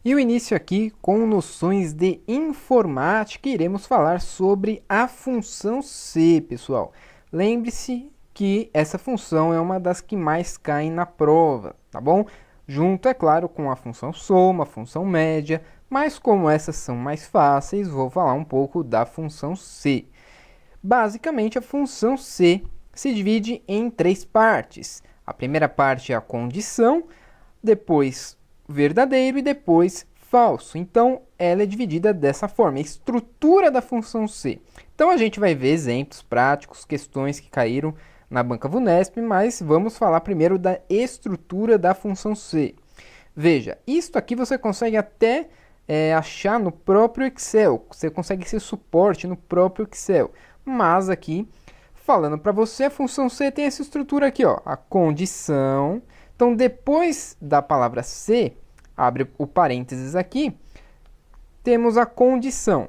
E o início aqui com noções de informática, iremos falar sobre a função C, pessoal. Lembre-se que essa função é uma das que mais caem na prova, tá bom? Junto, é claro, com a função soma, a função média, mas como essas são mais fáceis, vou falar um pouco da função C. Basicamente, a função C se divide em três partes. A primeira parte é a condição, depois verdadeiro e depois falso. Então, ela é dividida dessa forma, a estrutura da função C. Então, a gente vai ver exemplos práticos, questões que caíram na banca VUNESP, mas vamos falar primeiro da estrutura da função C. Veja, isto aqui você consegue até achar no próprio Excel, você consegue esse suporte no próprio Excel, mas aqui, falando para você, a função C tem essa estrutura aqui, ó, a condição. Então, depois da palavra C, abre o parênteses aqui, temos a condição.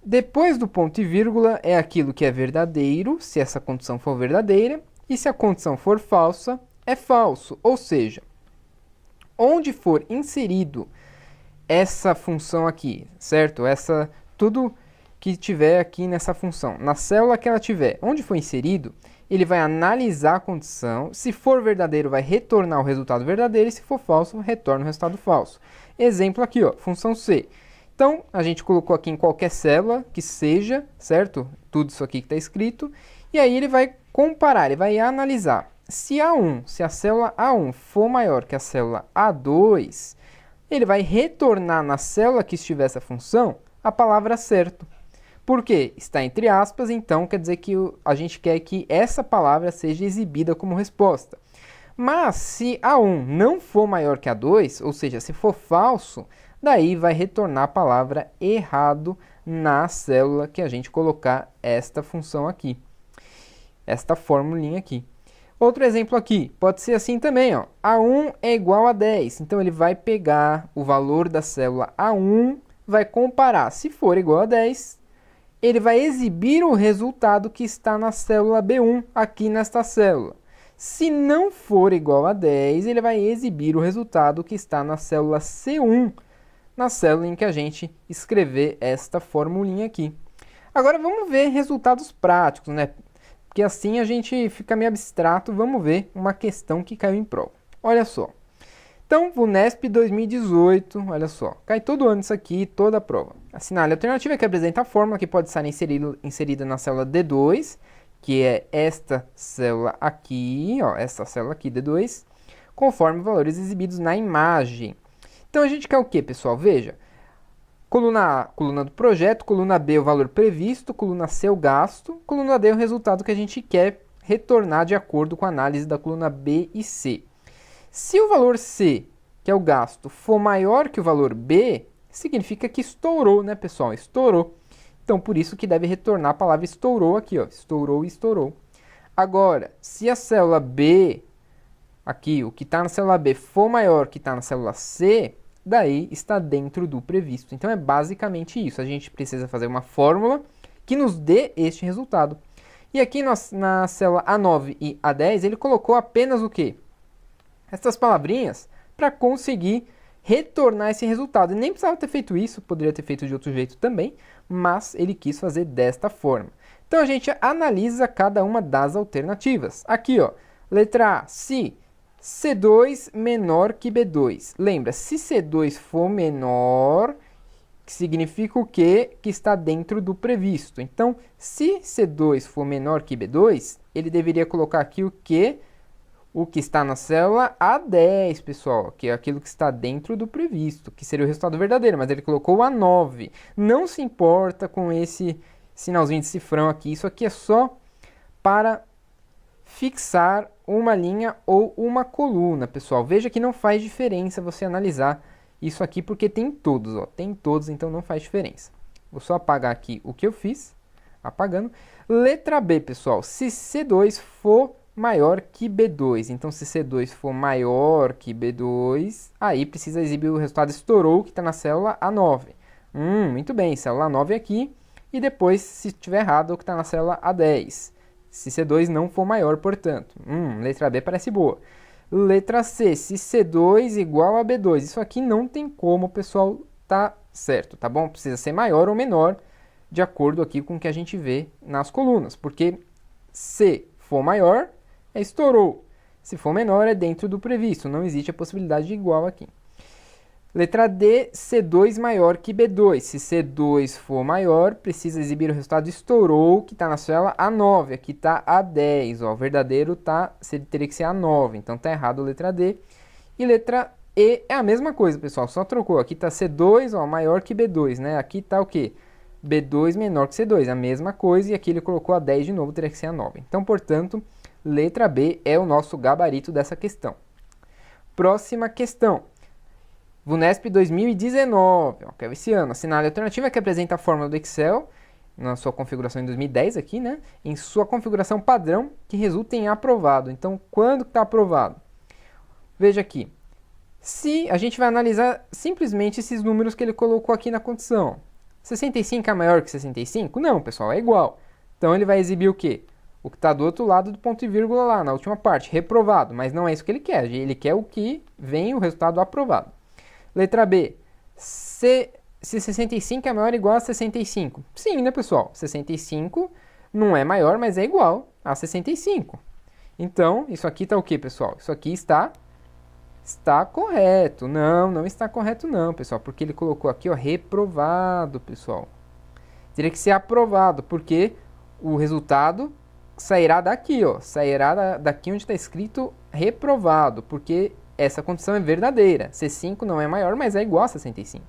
Depois do ponto e vírgula é aquilo que é verdadeiro, se essa condição for verdadeira, e se a condição for falsa, é falso. Ou seja, onde for inserido essa função aqui, certo? Tudo que tiver aqui nessa função, na célula que ela tiver, onde for inserido, ele vai analisar a condição, se for verdadeiro vai retornar o resultado verdadeiro e se for falso, retorna o resultado falso. Exemplo aqui, ó, função C. Então, a gente colocou aqui em qualquer célula que seja, certo? Tudo isso aqui que está escrito. E aí ele vai comparar, ele vai analisar. Se a célula A1 for maior que a célula A2, ele vai retornar na célula que estiver essa função a palavra certo. Por quê? Está entre aspas, então quer dizer que a gente quer que essa palavra seja exibida como resposta. Mas se A1 não for maior que A2, ou seja, se for falso, daí vai retornar a palavra errado na célula que a gente colocar esta função aqui, esta formulinha aqui. Outro exemplo aqui, pode ser assim também, ó. A1 é igual a 10, então ele vai pegar o valor da célula A1, vai comparar, se for igual a 10, ele vai exibir o resultado que está na célula B1, aqui nesta célula. Se não for igual a 10, ele vai exibir o resultado que está na célula C1, na célula em que a gente escrever esta formulinha aqui. Agora vamos ver resultados práticos, né? Porque assim a gente fica meio abstrato. Vamos ver uma questão que caiu em prova. Olha só. Então, VUNESP 2018, olha só, cai todo ano isso aqui, toda a prova. Assinale a alternativa que apresenta a fórmula que pode estar inserida na célula D2, que é esta célula aqui, ó, essa célula aqui, D2, conforme valores exibidos na imagem. Então, a gente quer o que, pessoal? Veja, coluna A, coluna do projeto, coluna B, o valor previsto, coluna C, o gasto, coluna D, o resultado que a gente quer retornar de acordo com a análise da coluna B e C. Se o valor C, que é o gasto, for maior que o valor B, significa que estourou, né, pessoal? Estourou. Então, por isso que deve retornar a palavra estourou aqui, ó. Estourou e estourou. Agora, se a célula B, aqui, o que está na célula B, for maior que está na célula C, daí está dentro do previsto. Então, é basicamente isso. A gente precisa fazer uma fórmula que nos dê este resultado. E aqui na célula A9 e A10, ele colocou apenas o quê? Essas palavrinhas para conseguir retornar esse resultado. E nem precisava ter feito isso, poderia ter feito de outro jeito também, mas ele quis fazer desta forma. Então, a gente analisa cada uma das alternativas. Aqui, ó, letra A, se C2 menor que B2. Lembra, se C2 for menor, significa o quê? Que está dentro do previsto. Então, se C2 for menor que B2, ele deveria colocar aqui o quê? O que está na célula A10, pessoal, que é aquilo que está dentro do previsto, que seria o resultado verdadeiro, mas ele colocou A9. Não se importa com esse sinalzinho de cifrão aqui, isso aqui é só para fixar uma linha ou uma coluna, pessoal. Veja que não faz diferença você analisar isso aqui, porque tem todos, ó, tem todos, então não faz diferença. Vou só apagar aqui o que eu fiz, apagando. Letra B, pessoal, se C2 for maior que B2. Então, se C2 for maior que B2, aí precisa exibir o resultado estourou, que está na célula A9. Muito bem, célula A9 aqui. E depois, se estiver errado, o que está na célula A10. Se C2 não for maior, portanto. Letra B parece boa. Letra C, se C2 igual a B2. Isso aqui não tem como, pessoal, tá certo, tá bom? Precisa ser maior ou menor, de acordo aqui com o que a gente vê nas colunas. Porque se for maior, estourou. Se for menor, é dentro do previsto. Não existe a possibilidade de igual aqui. Letra D, C2 maior que B2. Se C2 for maior, precisa exibir o resultado estourou, que está na célula A9. Aqui está A10. Ó. O verdadeiro teria que ser A9. Então está errado a letra D. E letra E é a mesma coisa, pessoal. Só trocou. Aqui está C2 ó, maior que B2. Né? Aqui está o quê? B2 menor que C2. A mesma coisa. E aqui ele colocou A10 de novo, teria que ser A9. Então, portanto, letra B é o nosso gabarito dessa questão. Próxima questão. VUNESP 2019, ó, que é esse ano. Assinale a alternativa que apresenta a fórmula do Excel, na sua configuração em 2010 aqui, né? Em sua configuração padrão, que resulta em aprovado. Então, quando está aprovado? Veja aqui. Se a gente vai analisar simplesmente esses números que ele colocou aqui na condição. 65 é maior que 65? Não, pessoal, é igual. Então, ele vai exibir o quê? O que está do outro lado do ponto e vírgula lá, na última parte, reprovado. Mas não é isso que ele quer. Ele quer o que vem o resultado aprovado. Letra B, se 65 é maior ou igual a 65? Sim, né, pessoal? 65 não é maior, mas é igual a 65. Então, isso aqui está o quê, pessoal? Isso aqui está correto. Não está correto não, pessoal, porque ele colocou aqui, ó, reprovado, pessoal. Teria que ser aprovado, porque o resultado sairá daqui, ó. Sairá daqui onde está escrito reprovado, porque essa condição é verdadeira. C5 não é maior, mas é igual a 65.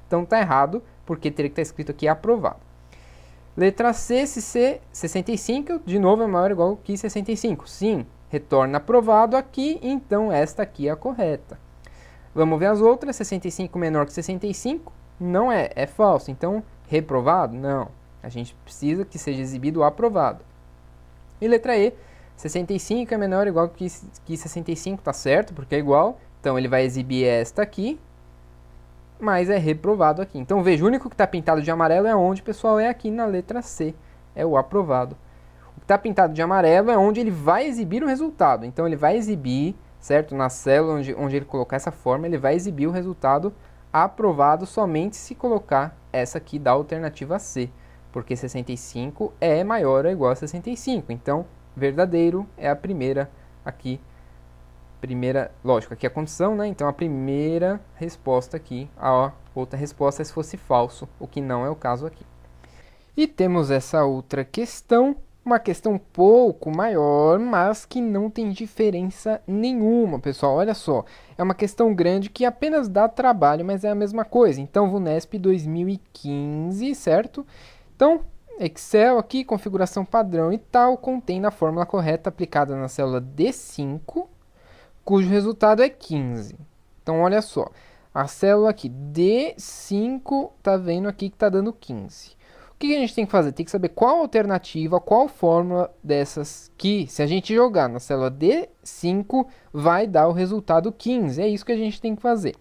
Então está errado, porque teria que estar escrito aqui aprovado. Letra C, se C 65, de novo é maior ou igual que 65. Sim, retorna aprovado aqui, então esta aqui é a correta. Vamos ver as outras. 65 menor que 65, não é falso. Então, reprovado? Não. A gente precisa que seja exibido o aprovado. E letra E, 65 é menor ou igual que 65, tá certo, porque é igual. Então, ele vai exibir esta aqui, mas é reprovado aqui. Então, veja, o único que está pintado de amarelo é onde, pessoal? É aqui na letra C, é o aprovado. O que está pintado de amarelo é onde ele vai exibir o resultado. Então, ele vai exibir, certo? Na célula onde ele colocar essa forma, ele vai exibir o resultado aprovado somente se colocar essa aqui da alternativa C. Porque 65 é maior ou igual a 65. Então, verdadeiro é a primeira aqui. Lógico, aqui é a condição, né? Então, a primeira resposta aqui. A outra resposta é se fosse falso, o que não é o caso aqui. E temos essa outra questão, uma questão um pouco maior, mas que não tem diferença nenhuma, pessoal. Olha só, é uma questão grande que apenas dá trabalho, mas é a mesma coisa. Então, VUNESP 2015, certo? Então, Excel aqui, configuração padrão e tal, contém na fórmula correta aplicada na célula D5, cujo resultado é 15. Então, olha só, a célula aqui, D5, tá vendo aqui que tá dando 15. O que a gente tem que fazer? Tem que saber qual alternativa, qual fórmula dessas que, se a gente jogar na célula D5, vai dar o resultado 15. É isso que a gente tem que fazer.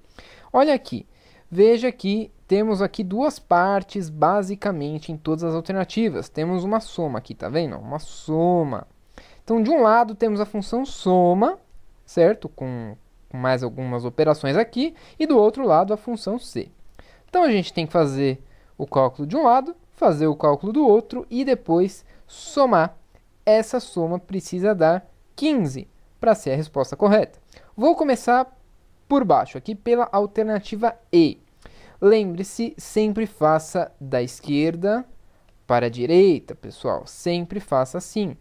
Olha aqui, veja que temos aqui duas partes, basicamente, em todas as alternativas. Temos uma soma aqui, tá vendo? Uma soma. Então, de um lado, temos a função soma, certo? Com mais algumas operações aqui. E do outro lado, a função C. Então, a gente tem que fazer o cálculo de um lado, fazer o cálculo do outro e depois somar. Essa soma precisa dar 15 para ser a resposta correta. Vou começar por baixo, aqui pela alternativa E. Lembre-se, sempre faça da esquerda para a direita, pessoal. Sempre faça assim.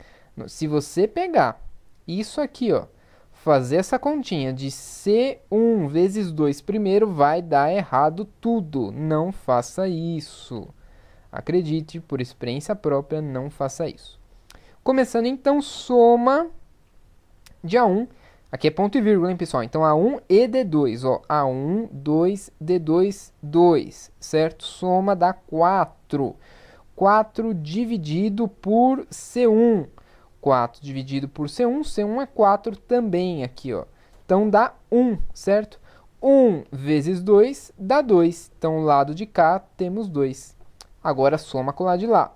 Se você pegar isso aqui, ó, fazer essa continha de C1 vezes 2 primeiro, vai dar errado tudo. Não faça isso. Acredite, por experiência própria, não faça isso. Começando então, soma de A1. Aqui é ponto e vírgula, hein, pessoal? Então, A1 e D2, ó. A1, 2, D2, 2, certo? Soma dá 4. 4 dividido por C1. 4 dividido por C1. C1 é 4 também aqui, ó. Então, dá 1, certo? 1 vezes 2 dá 2. Então, do lado de cá, temos 2. Agora, soma com o lado de lá.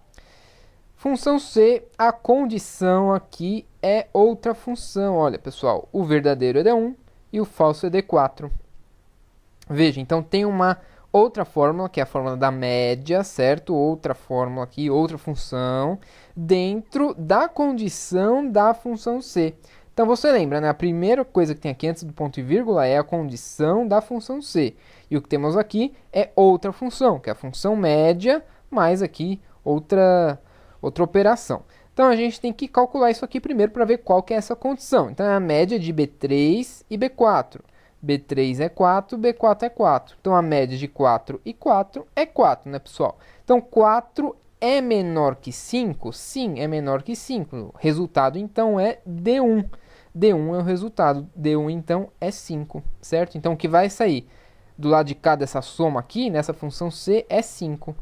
Função C, a condição aqui é outra função. Olha, pessoal, o verdadeiro é D1 e o falso é D4. Veja, então tem uma outra fórmula, que é a fórmula da média, certo? Outra fórmula aqui, outra função, dentro da condição da função C. Então você lembra, né? A primeira coisa que tem aqui antes do ponto e vírgula é a condição da função C. E o que temos aqui é outra função, que é a função média, mais aqui outra operação. Então a gente tem que calcular isso aqui primeiro para ver qual que é essa condição. Então é a média de B3 e B4. B3 é 4, B4 é 4. Então a média de 4 e 4 é 4, né, pessoal? Então 4 é menor que 5? Sim, é menor que 5. O resultado então é D1. D1 é o resultado. D1 então é 5, certo? Então o que vai sair do lado de cá dessa soma aqui, nessa função C, é 5.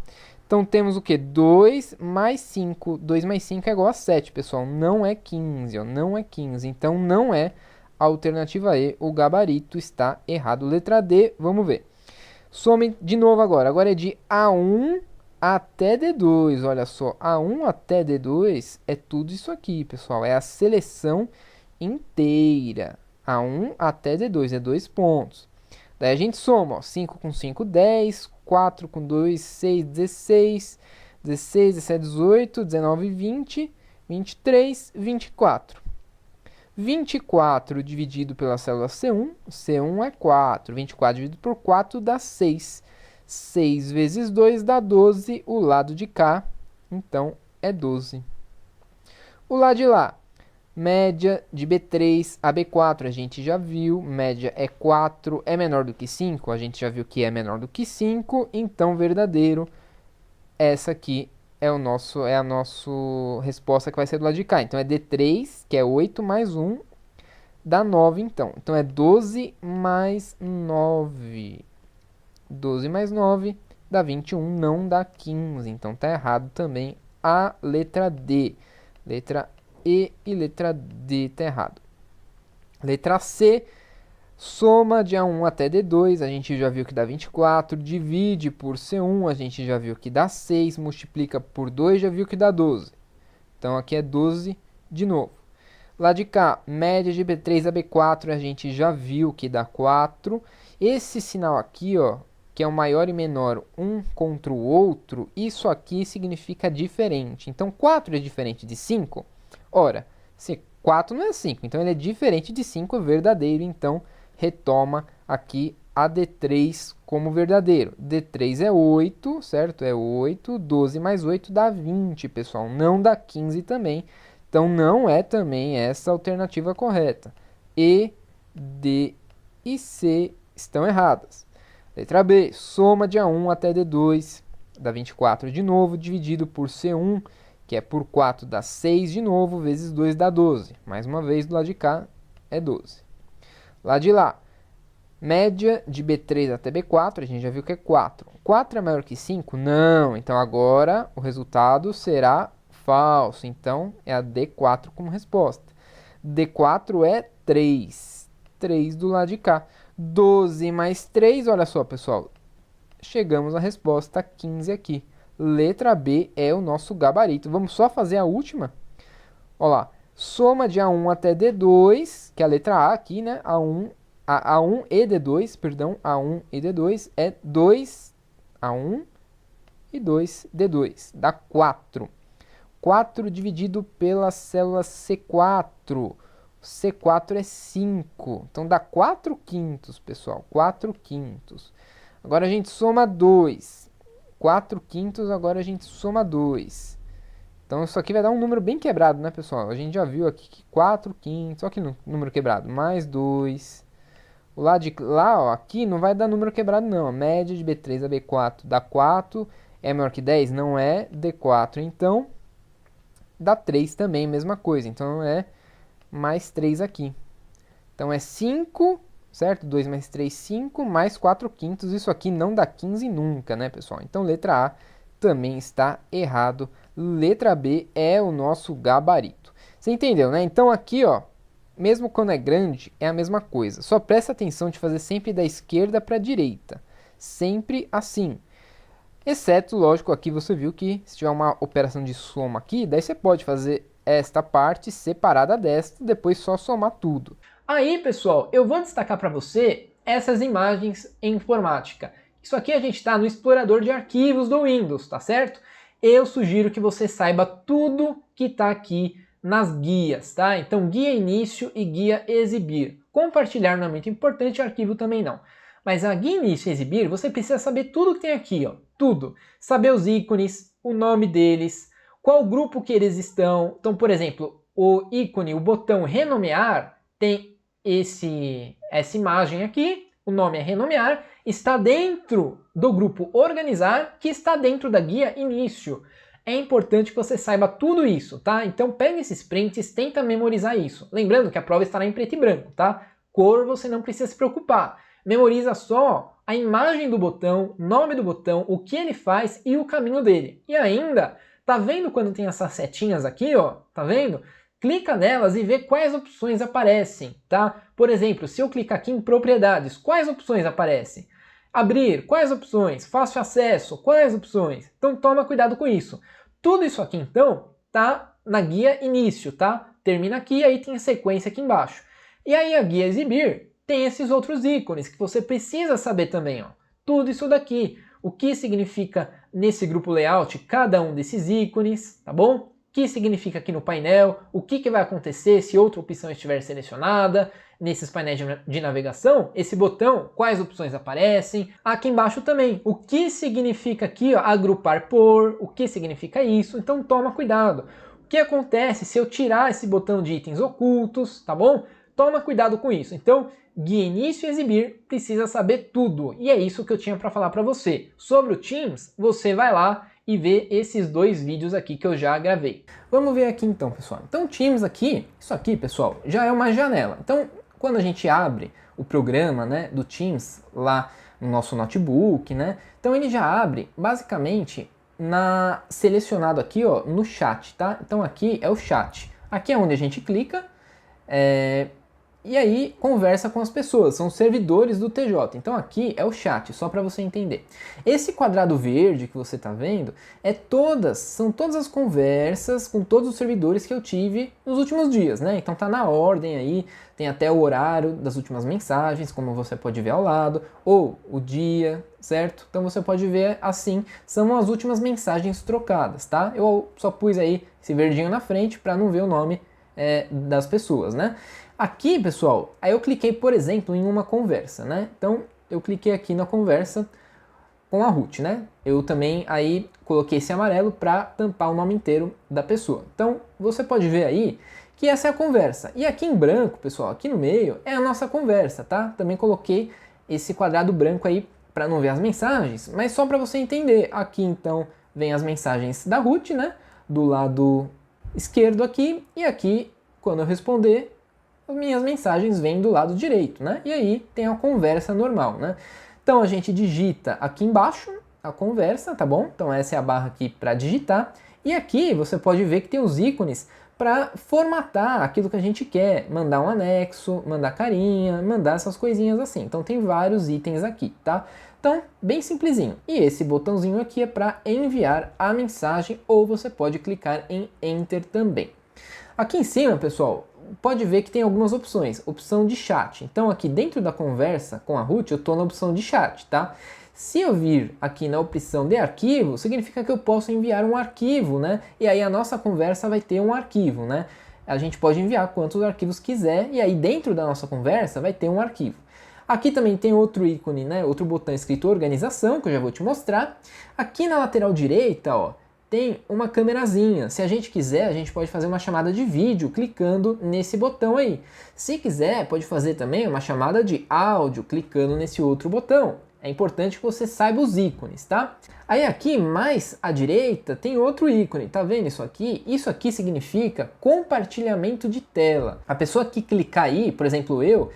Então temos o que? 2 mais 5. 2 mais 5 é igual a 7, pessoal. Não é 15, ó. Não é 15. Então não é a alternativa E. O gabarito está errado. Letra D, vamos ver. Some de novo agora. Agora é de A1 até D2. Olha só. A1 até D2 é tudo isso aqui, pessoal. É a seleção inteira. A1 até D2 é 2 pontos. Daí a gente soma, ó, 5 com 5, 10, 4 com 2, 6, 16, 16, 17, 18, 19, 20, 23, 24. 24 dividido pela célula C1, C1 é 4. 24 dividido por 4 dá 6. 6 vezes 2 dá 12, o lado de cá, então, é 12. O lado de lá, média de B3 a B4, a gente já viu, média é 4, é menor do que 5, a gente já viu que é menor do que 5, então verdadeiro, essa aqui é a nossa resposta que vai ser do lado de cá. Então é D3, que é 8 mais 1, dá 9 então. Então é 12 mais 9. 12 mais 9 dá 21, não dá 15. Então tá errado também a letra D. Letra E e letra D tá errado. Letra C, soma de A1 até D2, a gente já viu que dá 24, divide por C1, a gente já viu que dá 6, multiplica por 2, já viu que dá 12. Então aqui é 12 de novo. Lá de cá, média de B3 a B4, a gente já viu que dá 4. Esse sinal aqui, ó, que é o maior e menor um contra o outro, isso aqui significa diferente. Então 4 é diferente de 5? Ora, se 4 não é 5, então ele é diferente de 5, é verdadeiro, então retoma aqui a D3 como verdadeiro. D3 é 8, certo? É 8, 12 mais 8 dá 20, pessoal. Não dá 15 também. Então não é também essa a alternativa correta. E, D e C estão erradas. Letra B, soma de A1 até D2 dá 24 de novo, dividido por C1, que é por 4 dá 6 de novo, vezes 2 dá 12. Mais uma vez, do lado de cá é 12. Lá de lá, média de B3 até B4, a gente já viu que é 4. 4 é maior que 5? Não. Então agora o resultado será falso. Então é a D4 como resposta. D4 é 3. 3 do lado de cá. 12 mais 3, olha só, pessoal. Chegamos à resposta 15 aqui. Letra B é o nosso gabarito. Vamos só fazer a última? Olha lá. Soma de A1 até D2, que é a letra A aqui, né? A1 e D2, perdão. A1 e D2 é 2 A1 e 2 D2. Dá 4. 4 dividido pela célula C4. C4 é 5. Então dá 4 quintos, pessoal. 4 quintos. Agora a gente soma 2. 4 quintos, agora a gente soma 2. Então isso aqui vai dar um número bem quebrado, né, pessoal? A gente já viu aqui que 4 quintos, olha que número quebrado, mais 2. O lado de lá, ó, aqui não vai dar número quebrado não. A média de B3 a B4 dá 4. É maior que 10? Não é. D4, então, dá 3 também, mesma coisa. Então é mais 3 aqui. Então é 5, certo? 2 mais 3, 5, mais 4 quintos. Isso aqui não dá 15 nunca, né, pessoal? Então letra A também está errado. Letra B é o nosso gabarito. Você entendeu, né? Então aqui, ó, mesmo quando é grande, é a mesma coisa. Só presta atenção de fazer sempre da esquerda para a direita. Sempre assim. Exceto, lógico, aqui você viu que se tiver uma operação de soma aqui, daí você pode fazer esta parte separada desta, depois só somar tudo. Aí, pessoal, eu vou destacar para você essas imagens em informática. Isso aqui a gente está no explorador de arquivos do Windows, tá certo? Eu sugiro que você saiba tudo que está aqui nas guias, tá? Então, guia início e guia exibir. Compartilhar não é muito importante, arquivo também não. Mas a guia início e exibir, você precisa saber tudo que tem aqui, ó. Tudo. Saber os ícones, o nome deles, qual grupo que eles estão. Então, por exemplo, o ícone, o botão renomear, tem essa imagem aqui, o nome é renomear, está dentro do grupo organizar, que está dentro da guia início. É importante que você saiba tudo isso, tá? Então pega esses prints, tenta memorizar isso. Lembrando que a prova estará em preto e branco, tá? Cor você não precisa se preocupar. Memoriza só a imagem do botão, nome do botão, o que ele faz e o caminho dele. E ainda, tá vendo quando tem essas setinhas aqui, ó? Tá vendo? Clica nelas e vê quais opções aparecem, tá? Por exemplo, se eu clicar aqui em propriedades, quais opções aparecem? Abrir, quais opções? Fácil acesso, quais opções? Então toma cuidado com isso. Tudo isso aqui então tá na guia início, tá? Termina aqui e aí tem a sequência aqui embaixo. E aí a guia exibir tem esses outros ícones que você precisa saber também, ó. Tudo isso daqui. O que significa nesse grupo layout cada um desses ícones, tá bom? O que significa aqui no painel, o que vai acontecer se outra opção estiver selecionada, nesses painéis de navegação, esse botão, quais opções aparecem, aqui embaixo também, o que significa aqui, ó, agrupar por, o que significa isso, então toma cuidado. O que acontece se eu tirar esse botão de itens ocultos, tá bom? Toma cuidado com isso. Então, guia início e exibir precisa saber tudo, e é isso que eu tinha para falar para você. Sobre o Teams, você vai lá e ver esses dois vídeos aqui que eu já gravei. Vamos ver aqui então, pessoal. Então, Teams aqui, isso aqui, pessoal, já é uma janela. Então, quando a gente abre o programa, né, do Teams lá no nosso notebook, né, então ele já abre basicamente selecionado aqui, ó, no chat, tá? Então aqui é o chat. Aqui é onde a gente clica, e aí conversa com as pessoas, são os servidores do TJ. Então aqui é o chat, só para você entender. Esse quadrado verde que você está vendo são todas as conversas com todos os servidores que eu tive nos últimos dias, né? Então tá na ordem aí, tem até o horário das últimas mensagens, como você pode ver ao lado, ou o dia, certo? Então você pode ver assim, são as últimas mensagens trocadas, tá? Eu só pus aí esse verdinho na frente para não ver o nome das pessoas, né? Aqui, pessoal, aí eu cliquei, por exemplo, em uma conversa, né? Então, eu cliquei aqui na conversa com a Ruth, né? Eu também aí coloquei esse amarelo para tampar o nome inteiro da pessoa. Então, você pode ver aí que essa é a conversa. E aqui em branco, pessoal, aqui no meio, é a nossa conversa, tá? Também coloquei esse quadrado branco aí para não ver as mensagens, mas só para você entender. Aqui, então, vem as mensagens da Ruth, né? Do lado esquerdo aqui, e aqui, quando eu responder, as minhas mensagens vêm do lado direito, né? E aí tem a conversa normal, né? Então a gente digita aqui embaixo a conversa, tá bom? Então essa é a barra aqui para digitar. E aqui você pode ver que tem os ícones para formatar aquilo que a gente quer, mandar um anexo, mandar carinha, mandar essas coisinhas assim. Então tem vários itens aqui, tá? Então, bem simplesinho. E esse botãozinho aqui é para enviar a mensagem, ou você pode clicar em Enter também. Aqui em cima, pessoal, pode ver que tem algumas opções. Opção de chat. Então aqui dentro da conversa com a Ruth, eu estou na opção de chat, tá? Se eu vir aqui na opção de arquivo, significa que eu posso enviar um arquivo, né? E aí a nossa conversa vai ter um arquivo, né? A gente pode enviar quantos arquivos quiser, e aí dentro da nossa conversa vai ter um arquivo. Aqui também tem outro ícone, né? Outro botão escrito organização, que eu já vou te mostrar. Aqui na lateral direita, ó, tem uma câmerazinha. Se a gente quiser, a gente pode fazer uma chamada de vídeo clicando nesse botão aí. Se quiser, pode fazer também uma chamada de áudio clicando nesse outro botão. É importante que você saiba os ícones, tá? Aí aqui, mais à direita, tem outro ícone. Tá vendo isso aqui? Isso aqui significa compartilhamento de tela. A pessoa que clicar aí, por exemplo,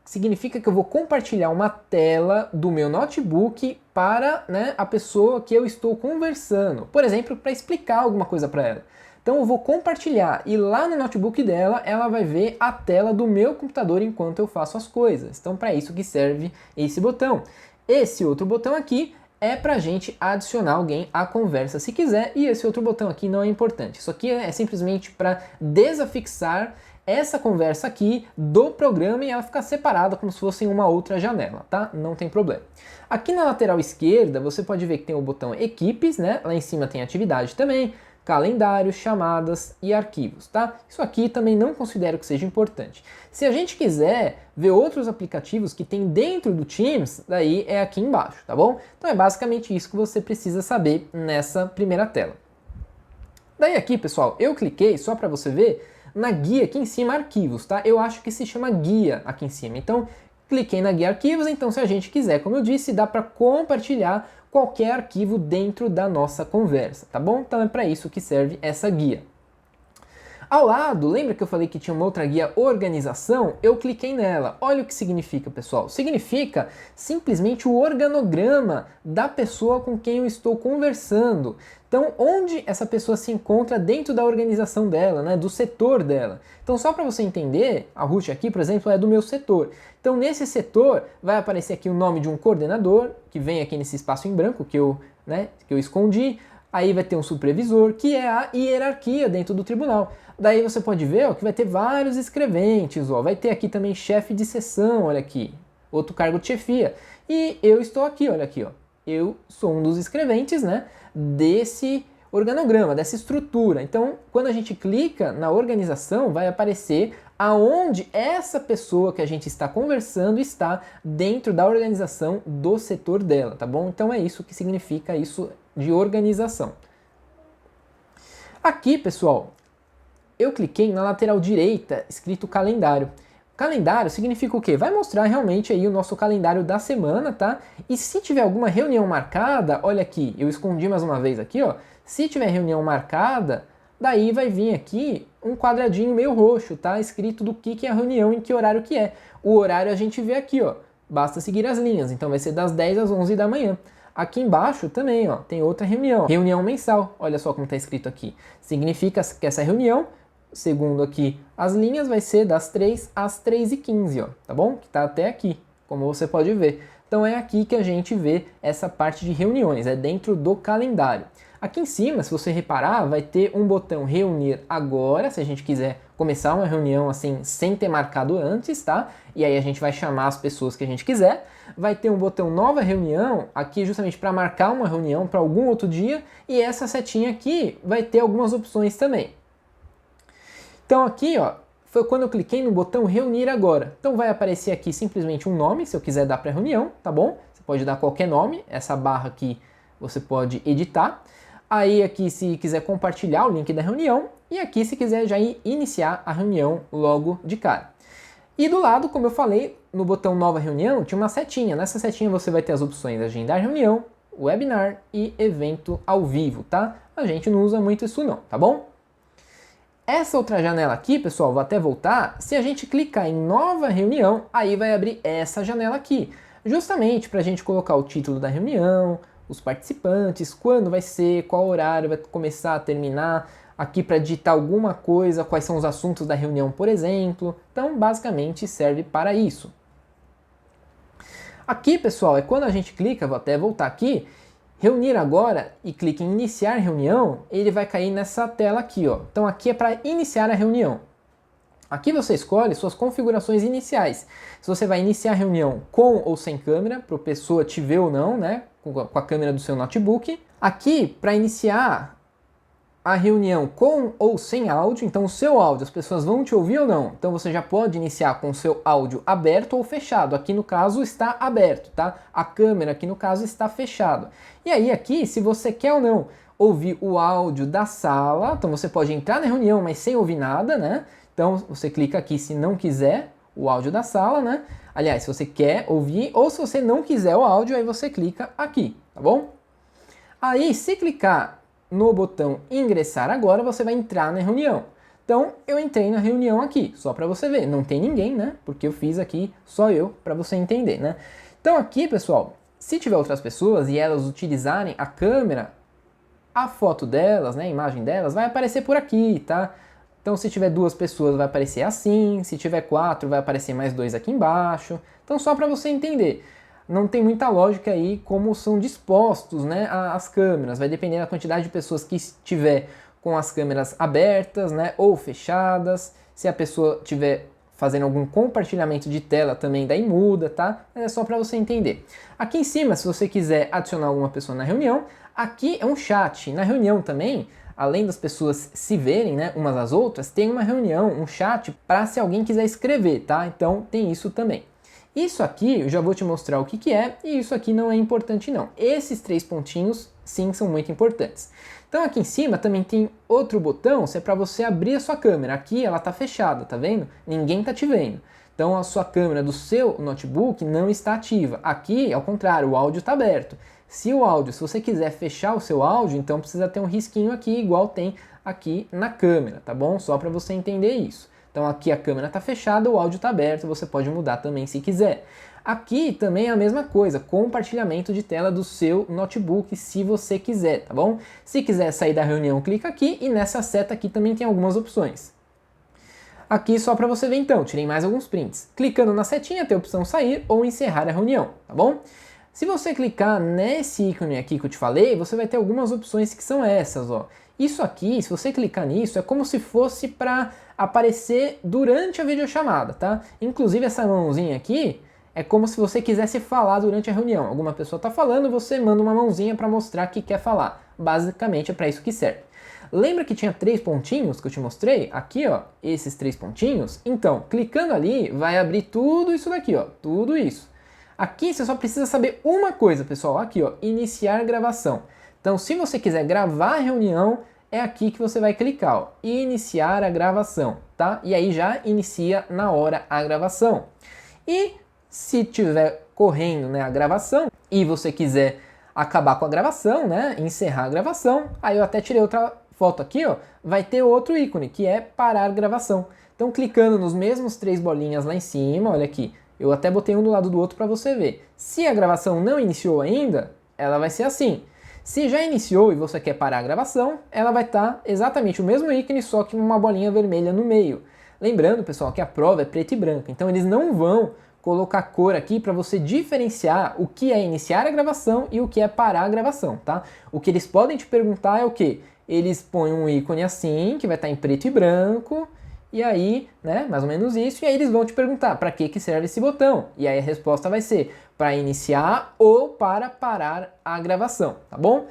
significa que eu vou compartilhar uma tela do meu notebook para, né, a pessoa que eu estou conversando. Por exemplo, para explicar alguma coisa para ela. Então eu vou compartilhar e lá no notebook dela, ela vai ver a tela do meu computador enquanto eu faço as coisas. Então para isso que serve esse botão. Esse outro botão aqui é para a gente adicionar alguém à conversa se quiser, e esse outro botão aqui não é importante. Isso aqui é simplesmente para desafixar essa conversa aqui do programa e ela ficar separada como se fosse em uma outra janela, tá? Não tem problema. Aqui na lateral esquerda você pode ver que tem o botão equipes, né? Lá em cima tem atividade também, calendário, chamadas e arquivos, tá? Isso aqui também não considero que seja importante. Se a gente quiser ver outros aplicativos que tem dentro do Teams, daí é aqui embaixo, tá bom? Então é basicamente isso que você precisa saber nessa primeira tela. Daí aqui, pessoal, eu cliquei, só para você ver, na guia aqui em cima, arquivos, tá? Eu acho que se chama guia aqui em cima. Então, cliquei na guia arquivos, então se a gente quiser, como eu disse, dá para compartilhar qualquer arquivo dentro da nossa conversa, tá bom? Então é para isso que serve essa guia. Ao lado, lembra que eu falei que tinha uma outra guia organização? Eu cliquei nela. Olha o que significa, pessoal. Significa simplesmente o organograma da pessoa com quem eu estou conversando. Então, onde essa pessoa se encontra dentro da organização dela, né, do setor dela. Então, só para você entender, a Ruth aqui, por exemplo, é do meu setor. Então, nesse setor, vai aparecer aqui o nome de um coordenador, que vem aqui nesse espaço em branco que eu escondi. Aí vai ter um supervisor, que é a hierarquia dentro do tribunal. Daí você pode ver, ó, que vai ter vários escreventes, ó. Vai ter aqui também chefe de seção, olha aqui, outro cargo de chefia. E eu estou aqui, olha aqui, ó. Eu sou um dos escreventes, né, desse organograma, dessa estrutura. Então, quando a gente clica na organização, vai aparecer aonde essa pessoa que a gente está conversando está dentro da organização do setor dela, tá bom? Então é isso que significa isso de organização. Aqui, pessoal, eu cliquei na lateral direita, escrito calendário. Calendário significa o quê? Vai mostrar realmente aí o nosso calendário da semana, tá? E se tiver alguma reunião marcada, olha aqui, eu escondi mais uma vez aqui, ó. Se tiver reunião marcada, daí vai vir aqui um quadradinho meio roxo, tá? Escrito do que é a reunião, em que horário que é. O horário a gente vê aqui, ó. Basta seguir as linhas, então vai ser das 10 às 11 da manhã. Aqui embaixo também, ó, tem outra reunião. Reunião mensal, olha só como está escrito aqui. Significa que essa reunião, segundo aqui as linhas, vai ser das 3 às 3h15, ó, tá bom? Que tá até aqui, como você pode ver. Então é aqui que a gente vê essa parte de reuniões, é dentro do calendário. Aqui em cima, se você reparar, vai ter um botão reunir agora, se a gente quiser começar uma reunião assim, sem ter marcado antes, tá? E aí a gente vai chamar as pessoas que a gente quiser. Vai ter um botão nova reunião, aqui justamente para marcar uma reunião para algum outro dia. E essa setinha aqui vai ter algumas opções também. Então aqui, ó, foi quando eu cliquei no botão reunir agora. Então vai aparecer aqui simplesmente um nome, se eu quiser dar para reunião, tá bom? Você pode dar qualquer nome, essa barra aqui você pode editar. Aí aqui se quiser compartilhar o link da reunião e aqui se quiser já iniciar a reunião logo de cara. E do lado, como eu falei, no botão nova reunião tinha uma setinha. Nessa setinha você vai ter as opções agendar reunião, webinar e evento ao vivo, tá? A gente não usa muito isso não, tá bom? Essa outra janela aqui, pessoal, vou até voltar, se a gente clicar em nova reunião, aí vai abrir essa janela aqui, justamente para a gente colocar o título da reunião, os participantes, quando vai ser, qual horário vai começar a terminar, aqui para digitar alguma coisa, quais são os assuntos da reunião, por exemplo. Então, basicamente, serve para isso. Aqui, pessoal, é quando a gente clica, vou até voltar aqui, reunir agora e clica em iniciar reunião, ele vai cair nessa tela aqui, ó. Então, aqui é para iniciar a reunião. Aqui você escolhe suas configurações iniciais. Se você vai iniciar a reunião com ou sem câmera, para a pessoa te ver ou não, né? Com a câmera do seu notebook. Aqui, para iniciar a reunião com ou sem áudio, então o seu áudio, as pessoas vão te ouvir ou não? Então você já pode iniciar com o seu áudio aberto ou fechado. Aqui no caso está aberto, tá? A câmera aqui no caso está fechado. E aí aqui, se você quer ou não ouvir o áudio da sala, então você pode entrar na reunião, mas sem ouvir nada, né? Então você clica aqui se não quiser o áudio da sala, né? Aliás, se você quer ouvir ou se você não quiser o áudio, aí você clica aqui, tá bom? Aí, se clicar no botão ingressar agora, você vai entrar na reunião. Então, eu entrei na reunião aqui, só para você ver. Não tem ninguém, né? Porque eu fiz aqui só eu, para você entender, né? Então aqui, pessoal, se tiver outras pessoas e elas utilizarem a câmera, a foto delas, né, a imagem delas, vai aparecer por aqui, tá? Então, se tiver 2 pessoas, vai aparecer assim. Se tiver 4, vai aparecer mais 2 aqui embaixo. Então, só para você entender. não tem muita lógica aí como são dispostos, né, as câmeras. Vai depender da quantidade de pessoas que estiver com as câmeras abertas, né, ou fechadas. Se a pessoa tiver fazendo algum compartilhamento de tela também daí muda, tá? É só para você entender. Aqui em cima, se você quiser adicionar alguma pessoa na reunião, aqui é um chat. Na reunião também, além das pessoas se verem, né, umas às outras, tem uma reunião, um chat para se alguém quiser escrever, tá? Então tem isso também. Isso aqui eu já vou te mostrar o que que é, e isso aqui não é importante não. Esses 3 pontinhos sim são muito importantes. Então aqui em cima também tem outro botão, se é para você abrir a sua câmera. Aqui ela está fechada, tá vendo? Ninguém está te vendo. Então a sua câmera do seu notebook não está ativa. Aqui, ao contrário, o áudio está aberto. Se você quiser fechar o seu áudio, então precisa ter um risquinho aqui, igual tem aqui na câmera, tá bom? Só para você entender isso. Então aqui a câmera está fechada, o áudio está aberto, você pode mudar também se quiser. Aqui também é a mesma coisa, compartilhamento de tela do seu notebook, se você quiser, tá bom? Se quiser sair da reunião, clica aqui e nessa seta aqui também tem algumas opções. Aqui só para você ver então, tirei mais alguns prints. Clicando na setinha tem a opção sair ou encerrar a reunião, tá bom? Se você clicar nesse ícone aqui que eu te falei, você vai ter algumas opções que são essas, ó. Isso aqui, se você clicar nisso, é como se fosse para aparecer durante a videochamada, tá? Inclusive essa mãozinha aqui é como se você quisesse falar durante a reunião. Alguma pessoa está falando, você manda uma mãozinha para mostrar que quer falar. Basicamente é para isso que serve. Lembra que tinha 3 pontinhos que eu te mostrei? Aqui, ó, esses 3 pontinhos. Então, clicando ali, vai abrir tudo isso daqui, ó, tudo isso. Aqui você só precisa saber uma coisa, pessoal. Aqui, ó, iniciar gravação. Então, se você quiser gravar a reunião, é aqui que você vai clicar, ó, iniciar a gravação, tá? E aí já inicia na hora a gravação. E se estiver correndo, né, a gravação e você quiser acabar com a gravação, né, encerrar a gravação, aí eu até tirei outra foto aqui, ó, vai ter outro ícone que é parar gravação. Então, clicando nos mesmos 3 bolinhas lá em cima, olha aqui, eu até botei um do lado do outro para você ver. Se a gravação não iniciou ainda, ela vai ser assim. Se já iniciou e você quer parar a gravação, ela vai estar exatamente o mesmo ícone, só que uma bolinha vermelha no meio. Lembrando, pessoal, que a prova é preta e branca, então eles não vão colocar cor aqui para você diferenciar o que é iniciar a gravação e o que é parar a gravação, tá? O que eles podem te perguntar é o quê? Eles põem um ícone assim, que vai estar em preto e branco, e aí, né, mais ou menos isso, e aí eles vão te perguntar para que serve esse botão. E aí a resposta vai ser para iniciar ou para parar a gravação, tá bom?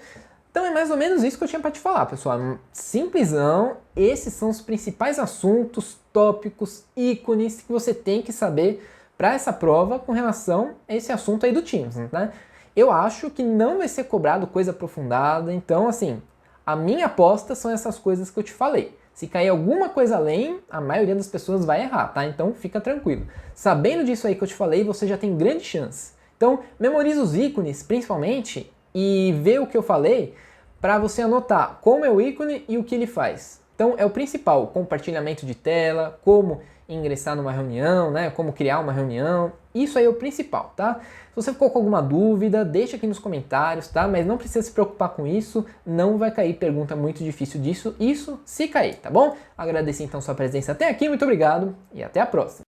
Então é mais ou menos isso que eu tinha para te falar, pessoal. Simplesão, esses são os principais assuntos, tópicos, ícones que você tem que saber para essa prova com relação a esse assunto aí do Teams, né? Eu acho que não vai ser cobrado coisa aprofundada, então assim, a minha aposta são essas coisas que eu te falei. Se cair alguma coisa além, a maioria das pessoas vai errar, tá? Então fica tranquilo. Sabendo disso aí que eu te falei, você já tem grande chance. Então memoriza os ícones, principalmente, e vê o que eu falei para você anotar como é o ícone e o que ele faz. Então é o principal, compartilhamento de tela, como ingressar numa reunião, né? Como criar uma reunião. Isso aí é o principal, tá? Se você ficou com alguma dúvida, deixa aqui nos comentários, tá? Mas não precisa se preocupar com isso, não vai cair pergunta muito difícil disso, isso se cair, tá bom? Agradeci então sua presença até aqui, muito obrigado e até a próxima.